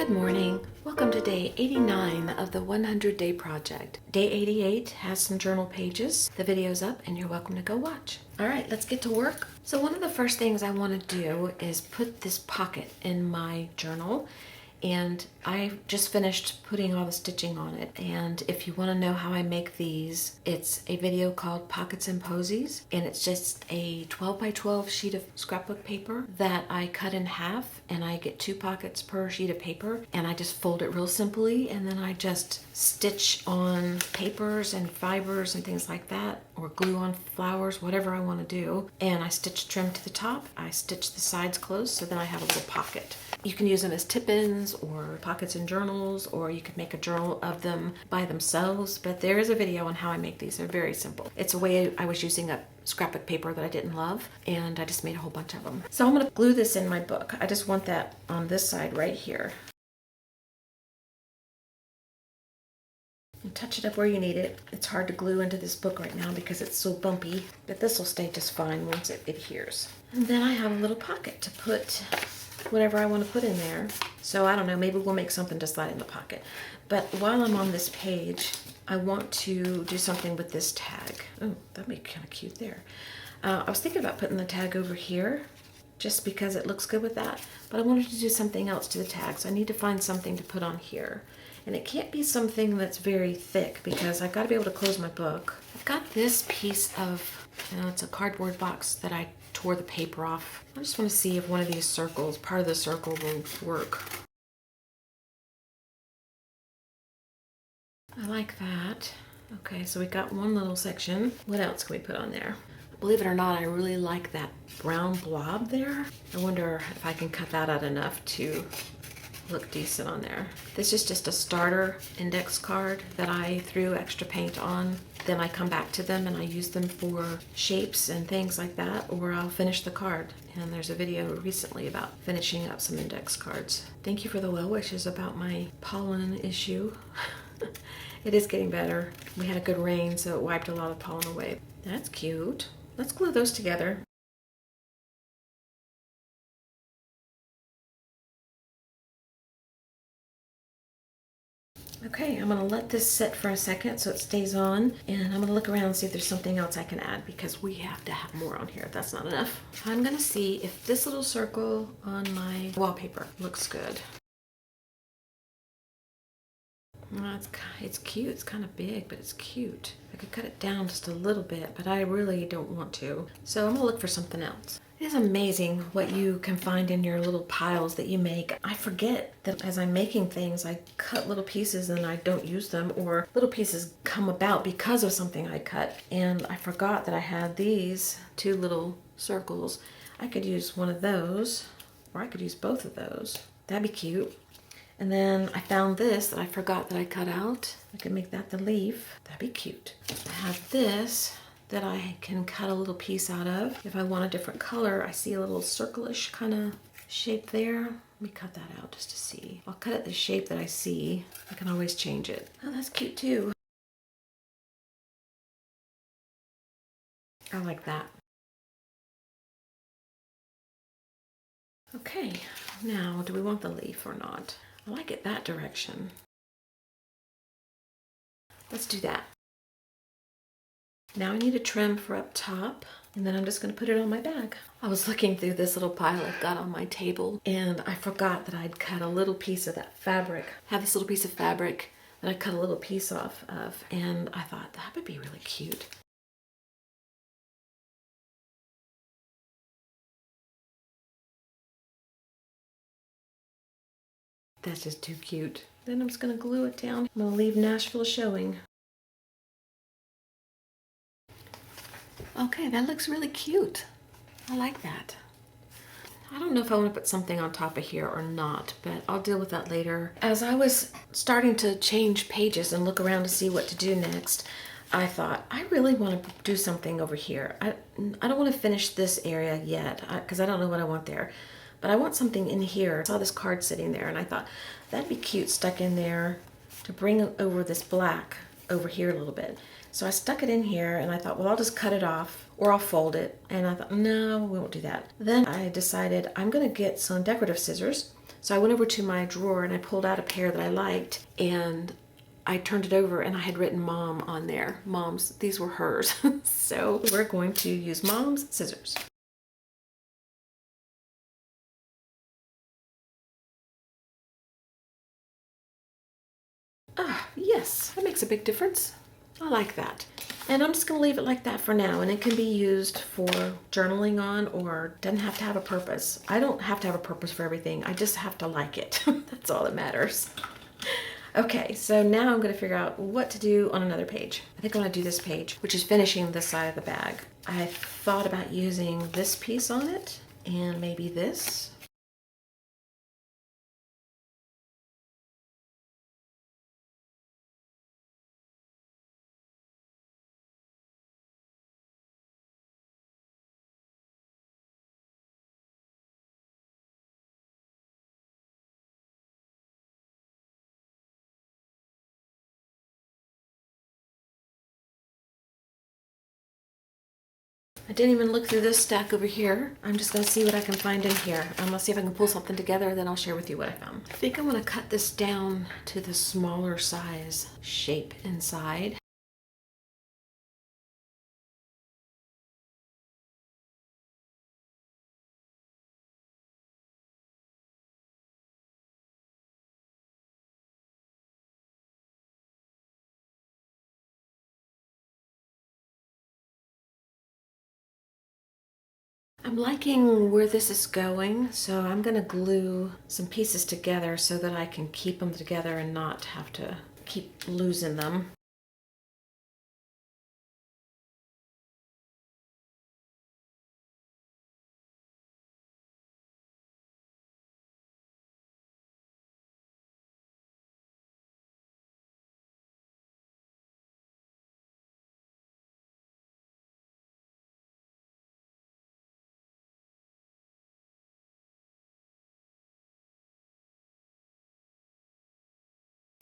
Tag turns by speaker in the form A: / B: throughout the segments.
A: Good morning. Welcome to day 89 of the 100 Day Project. Day 88 has some journal pages. The video's up and you're welcome to go watch. All right, let's get to work. So one of the first things I want to do is put this pocket in my journal. And I just finished putting all the stitching on it. And if you want to know how I make these, it's a video called Pockets and Posies. And it's just a 12 by 12 sheet of scrapbook paper that I cut in half. And I get 2 pockets per sheet of paper. And I just fold it real simply. And then I just stitch on papers and fibers and things like that. Or glue on flowers, whatever I want to do. And I stitch trim to the top. I stitch the sides closed so then I have a little pocket. You can use them as tip-ins or pockets in journals, or you could make a journal of them by themselves. But there is a video on how I make these. They're very simple. It's a way I was using up scrapbook paper that I didn't love, and I just made a whole bunch of them. So I'm going to glue this in my book. I just want that on this side right here. And touch it up where you need it. It's hard to glue into this book right now because it's so bumpy, but this will stay just fine once it adheres. And then I have a little pocket to put whatever I want to put in there. So I don't know, maybe we'll make something to slide in the pocket. But while I'm on this page, I want to do something with this tag. Oh, that'd be kind of cute there. I was thinking about putting the tag over here just because it looks good with that, but I wanted to do something else to the tag, so I need to find something to put on here. And it can't be something that's very thick because I've got to be able to close my book. I've got this piece of, it's a cardboard box that I tore the paper off. I just want to see if one of these circles, part of the circle, will work. I like that. Okay, so we got one little section. What else can we put on there? Believe it or not, I really like that brown blob there. I wonder if I can cut that out enough to look decent on there. This is just a starter index card that I threw extra paint on. Then I come back to them and I use them for shapes and things like that, or I'll finish the card. And there's a video recently about finishing up some index cards. Thank you for the well wishes about my pollen issue. It is getting better. We had a good rain, so it wiped a lot of pollen away. That's cute. Let's glue those together. Okay, I'm going to let this sit for a second so it stays on, and I'm going to look around and see if there's something else I can add because we have to have more on here. That's not enough. I'm going to see if this little circle on my wallpaper looks good. It's cute. It's kind of big, but it's cute. I could cut it down just a little bit, but I really don't want to. So I'm going to look for something else. It is amazing what you can find in your little piles that you make. I forget that as I'm making things, I cut little pieces and I don't use them, or little pieces come about because of something I cut. And I forgot that I had these 2 little circles. I could use one of those, or I could use both of those. That'd be cute. And then I found this that I forgot that I cut out. I could make that the leaf. That'd be cute. I have this that I can cut a little piece out of. If I want a different color, I see a little circle-ish kind of shape there. Let me cut that out just to see. I'll cut it the shape that I see. I can always change it. Oh, that's cute too. I like that. Okay, now do we want the leaf or not? I like it that direction. Let's do that. Now I need a trim for up top, and then I'm just going to put it on my bag. I was looking through this little pile I've got on my table, and I forgot that I'd cut a little piece of that fabric. I have this little piece of fabric that I cut a little piece off of, and I thought that would be really cute. That's just too cute. Then I'm just going to glue it down. I'm going to leave Nashville showing. Okay, that looks really cute. I like that. I don't know if I want to put something on top of here or not, but I'll deal with that later. As I was starting to change pages and look around to see what to do next, I thought, I really want to do something over here. I don't want to finish this area yet because I don't know what I want there. But I want something in here. I saw this card sitting there and I thought that'd be cute stuck in there to bring over this black over here a little bit. So I stuck it in here and I thought, well, I'll just cut it off or I'll fold it. And I thought, no, we won't do that. Then I decided I'm going to get some decorative scissors. So I went over to my drawer and I pulled out a pair that I liked, and I turned it over and I had written Mom on there. Mom's, these were hers. So we're going to use Mom's scissors. Ah, yes, that makes a big difference. I like that. And I'm just gonna leave it like that for now, and it can be used for journaling on, or doesn't have to have a purpose. I don't have to have a purpose for everything. I just have to like it. That's all that matters. Okay, so now I'm gonna figure out what to do on another page. I think I'm gonna do this page, which is finishing this side of the bag. I thought about using this piece on it, and maybe this. I didn't even look through this stack over here. I'm just gonna see what I can find in here. I'm gonna see if I can pull something together, then I'll share with you what I found. I think I'm gonna cut this down to the smaller size shape inside. I'm liking where this is going, so I'm gonna glue some pieces together so that I can keep them together and not have to keep losing them.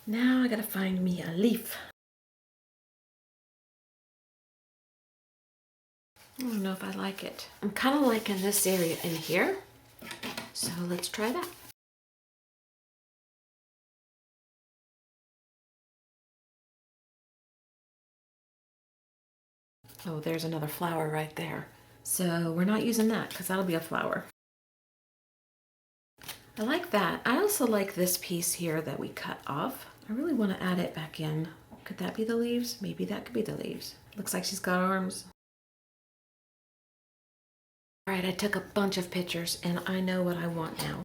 A: Now I gotta find me a leaf. I don't know if I like it. I'm kind of liking this area in here, so let's try that. Oh, there's another flower right there. So we're not using that because that'll be a flower. I like that. I also like this piece here that we cut off. I really want to add it back in. Could that be the leaves? Maybe that could be the leaves. Looks like she's got arms. All right, I took a bunch of pictures and I know what I want now.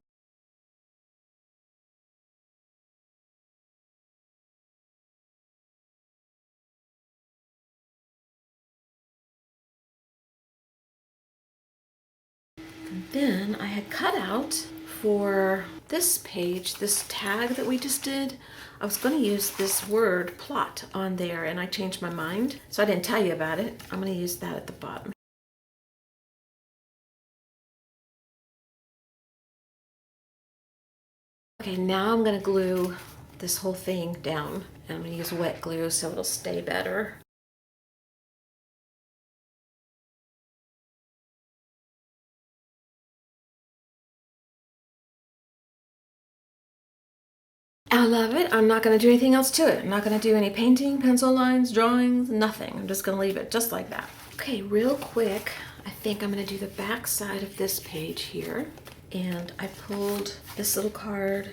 A: And then I had cut out for this page, this tag that we just did, I was going to use this word plot on there and I changed my mind. So I didn't tell you about it. I'm going to use that at the bottom. Okay, now I'm going to glue this whole thing down. And I'm going to use wet glue so it'll stay better. I love it. I'm not going to do anything else to it. I'm not going to do any painting, pencil lines, drawings, nothing. I'm just going to leave it just like that. Okay, real quick, I think I'm going to do the back side of this page here. And I pulled this little card,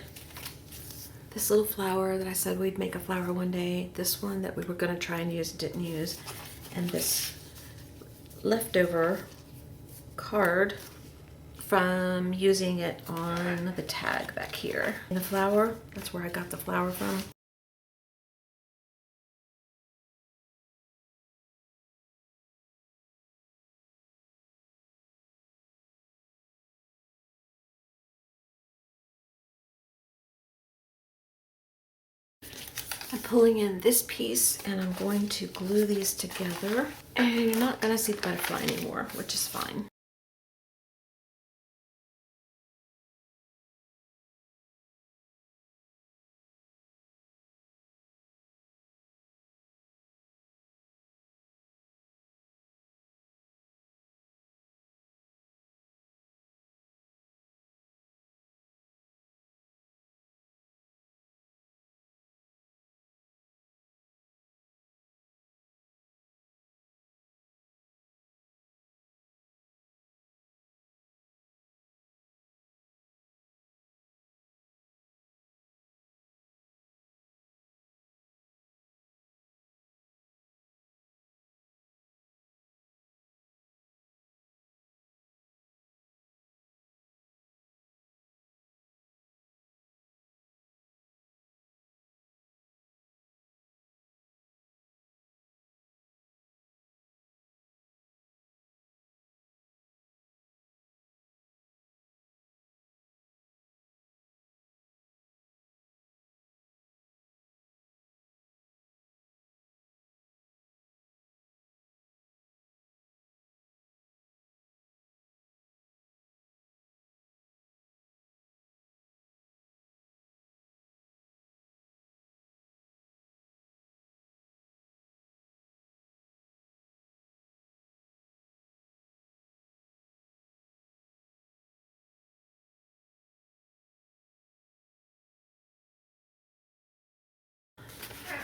A: this little flower that I said we'd make a flower one day, this one that we were going to try and use, didn't use, and this leftover card from using it on the tag back here. And the flower, that's where I got the flower from. I'm pulling in this piece and I'm going to glue these together. And you're not gonna see the butterfly anymore, which is fine.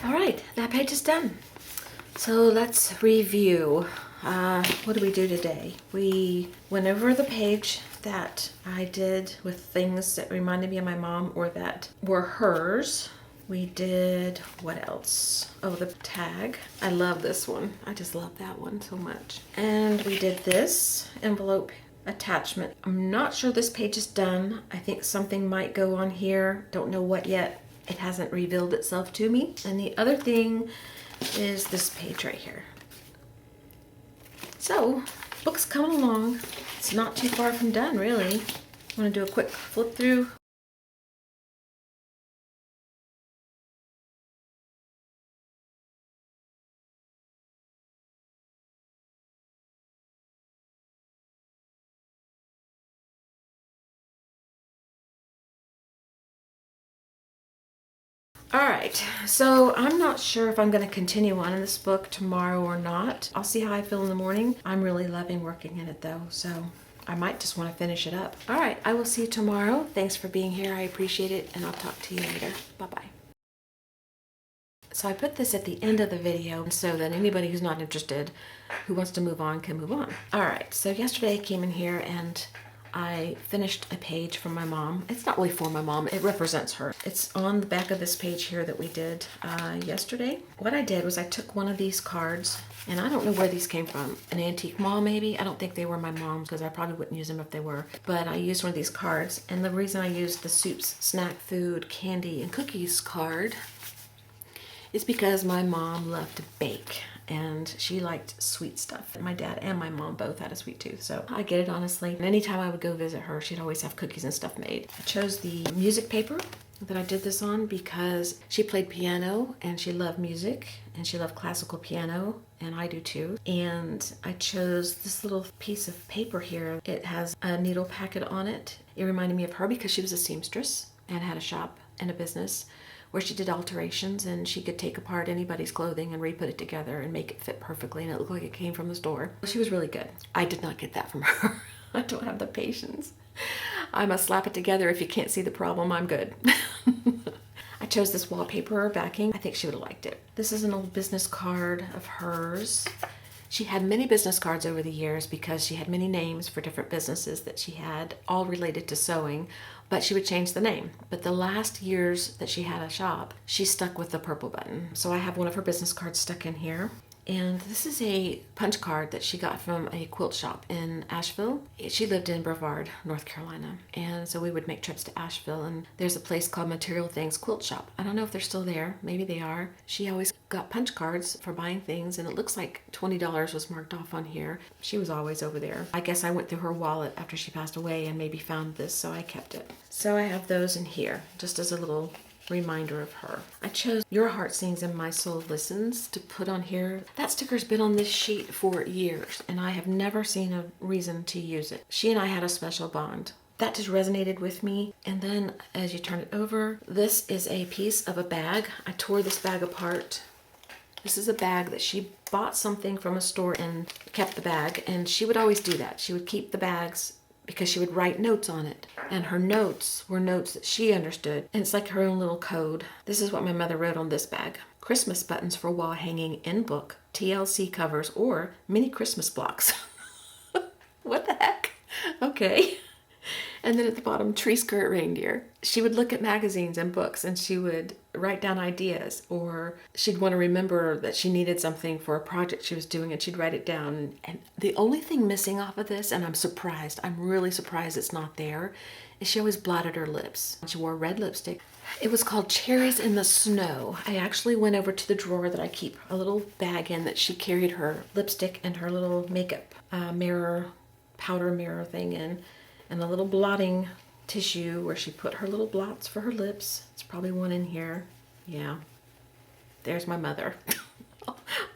A: All right, that page is done. So let's review. What did we do today? We went over the page that I did with things that reminded me of my mom or that were hers. We did, what else? Oh, the tag. I love this one. I just love that one so much. And we did this envelope attachment. I'm not sure this page is done. I think something might go on here. Don't know what yet. It hasn't revealed itself to me. And the other thing is this page right here. So, book's coming along. It's not too far from done, really. I'm going to do a quick flip through. All right, so I'm not sure if I'm going to continue on in this book tomorrow or not. I'll see how I feel in the morning. I'm really loving working in it though, so I might just want to finish it up. All right, I will see you tomorrow. Thanks for being here. I appreciate it, and I'll talk to you later. Bye-bye. So I put this at the end of the video so that anybody who's not interested, who wants to move on, can move on. All right, so yesterday I came in here and I finished a page from my mom. It's not really for my mom, it represents her. It's on the back of this page here that we did yesterday. What I did was I took one of these cards, and I don't know where these came from. An antique mall maybe? I don't think they were my mom's because I probably wouldn't use them if they were. But I used one of these cards, and the reason I used the soups, snack food, candy, and cookies card is because my mom loved to bake. And she liked sweet stuff. My dad and my mom both had a sweet tooth, so I get it honestly. And anytime I would go visit her, she'd always have cookies and stuff made. I chose the music paper that I did this on because she played piano and she loved music and she loved classical piano, and I do too. And I chose this little piece of paper here. It has a needle packet on it. It reminded me of her because she was a seamstress and had a shop and a business where she did alterations, and she could take apart anybody's clothing and re-put it together and make it fit perfectly, and it looked like it came from the store. She was really good. I did not get that from her. I don't have the patience. I must slap it together. If you can't see the problem, I'm good. I chose this wallpaper backing. I think she would have liked it. This is an old business card of hers. She had many business cards over the years because she had many names for different businesses that she had, all related to sewing, but she would change the name. But the last years that she had a shop, she stuck with the purple button. So I have one of her business cards stuck in here. And this is a punch card that she got from a quilt shop in Asheville. She lived in Brevard, North Carolina. And so we would make trips to Asheville, and there's a place called Material Things Quilt Shop. I don't know if they're still there. Maybe they are. She always got punch cards for buying things, and it looks like $20 was marked off on here. She was always over there. I guess I went through her wallet after she passed away and maybe found this, so I kept it. So I have those in here, just as a little reminder of her. I chose Your Heart Sings and My Soul Listens to put on here. That sticker's been on this sheet for years, and I have never seen a reason to use it. She and I had a special bond. That just resonated with me. And then as you turn it over, this is a piece of a bag. I tore this bag apart. This is a bag that she bought something from a store and kept the bag, and she would always do that. She would keep the bags because she would write notes on it. And her notes were notes that she understood. And it's like her own little code. This is what my mother wrote on this bag. Christmas buttons for wall hanging in book, TLC covers, or mini Christmas blocks. What the heck? Okay. And then at the bottom, tree skirt reindeer. She would look at magazines and books and she would write down ideas, or she'd want to remember that she needed something for a project she was doing and she'd write it down. And the only thing missing off of this, and I'm really surprised it's not there, is she always blotted her lips. She wore red lipstick. It was called Cherries in the Snow. I actually went over to the drawer that I keep a little bag in that she carried her lipstick and her little makeup powder mirror thing in, and a little blotting tissue where she put her little blots for her lips. It's probably one in here. Yeah, there's my mother.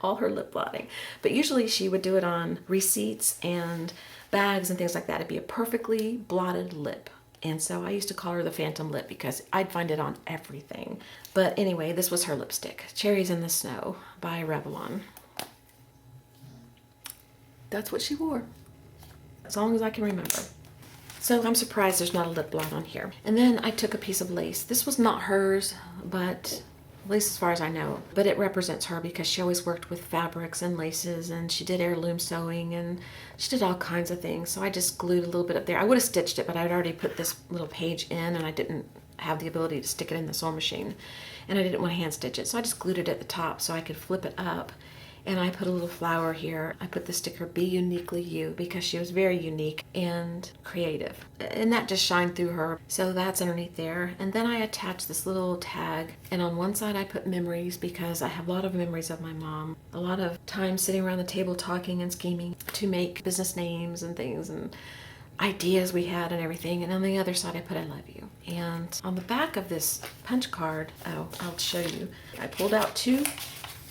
A: All her lip blotting. But usually she would do it on receipts and bags and things like that. It'd be a perfectly blotted lip. And so I used to call her the Phantom Lip because I'd find it on everything. But anyway, this was her lipstick. Cherries in the Snow by Revlon. That's what she wore, as long as I can remember. So I'm surprised there's not a lip blot on here. And then I took a piece of lace. This was not hers, but at least as far as I know. But it represents her because she always worked with fabrics and laces, and she did heirloom sewing, and she did all kinds of things. So I just glued a little bit up there. I would have stitched it, but I'd already put this little page in, and I didn't have the ability to stick it in the sewing machine, and I didn't want to hand stitch it. So I just glued it at the top so I could flip it up. And I put a little flower here. I put the sticker, Be Uniquely You, because she was very unique and creative. And that just shined through her. So that's underneath there. And then I attached this little tag. And on one side I put memories, because I have a lot of memories of my mom. A lot of time sitting around the table talking and scheming to make business names and things and ideas we had and everything. And on the other side I put I love you. And on the back of this punch card, I'll show you, I pulled out 2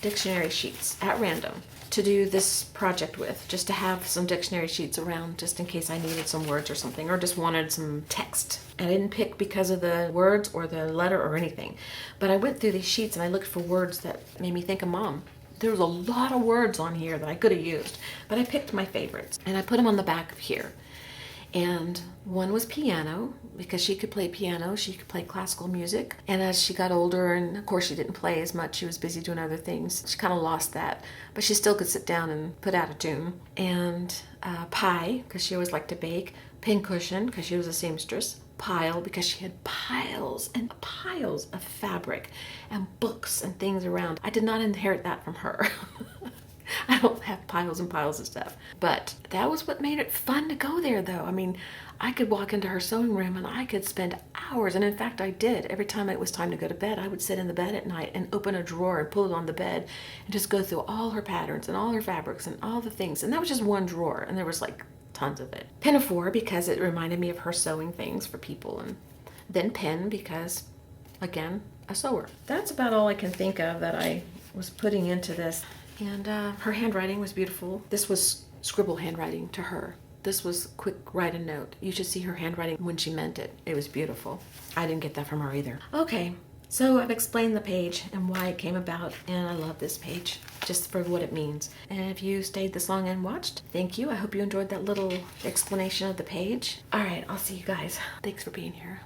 A: dictionary sheets at random to do this project with, just to have some dictionary sheets around just in case I needed some words or something, or just wanted some text. I didn't pick because of the words or the letter or anything, but I went through these sheets and I looked for words that made me think of Mom. There was a lot of words on here that I could have used, but I picked my favorites and I put them on the back of here. And one was piano, because she could play piano, she could play classical music. And as she got older, and of course she didn't play as much, she was busy doing other things, she kind of lost that. But she still could sit down and put out a tune. And pie, because she always liked to bake. Pincushion, because she was a seamstress. Pile, because she had piles and piles of fabric and books and things around. I did not inherit that from her. I don't have piles and piles of stuff. But that was what made it fun to go there, though. I mean, I could walk into her sewing room and I could spend hours. And in fact, I did. Every time it was time to go to bed, I would sit in the bed at night and open a drawer and pull it on the bed and just go through all her patterns and all her fabrics and all the things. And that was just one drawer. And there was like tons of it. Pinafore, because it reminded me of her sewing things for people. And then pen, because, again, a sewer. That's about all I can think of that I was putting into this. And her handwriting was beautiful. This was scribble handwriting to her. This was quick write a note. You should see her handwriting when she meant it. It was beautiful. I didn't get that from her either. Okay, so I've explained the page and why it came about, and I love this page just for what it means. And if you stayed this long and watched, thank you. I hope you enjoyed that little explanation of the page. All right, I'll see you guys. Thanks for being here.